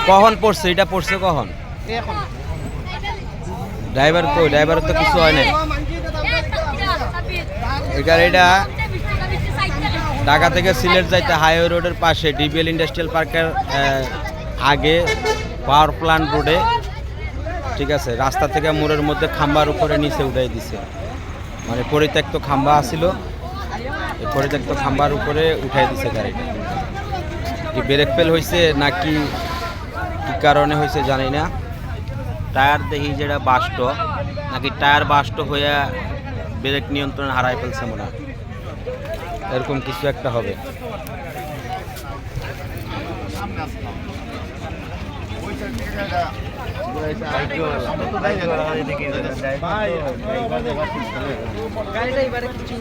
কখন পড়ছে এটা পড়ছে কখন ড্রাইভার কই ড্রাইভারের তো কিছু হয় নাই এই গাড়িটা ঢাকা থেকে সিলেট যাইতে হাইওয়ে রোডের পাশে ডিবিএল ইন্ডাস্ট্রিয়াল পার্কের আগে পাওয়ার প্ল্যান্ট রোডে ঠিক আছে রাস্তা থেকে মোড়ের মধ্যে খাম্বার উপরে নিচে উঠাই দিছে মানে পরিত্যক্ত খাম্বা আছিল এই পরিত্যক্ত খাম্বার উপরে উঠাই দিছে গাড়িটা কি ব্রেক ফেল হয়েছে নাকি কি কারণে হয়েছে জানি না টায়ার দেখি যেটা বাস্ট নাকি টায়ার বাস্ট হয়ে ব্রেক নিয়ন্ত্রণ হারাই ফেলছে মনে হয় এরকম কিছু একটা হবে গাড়িটা এবারে কিছু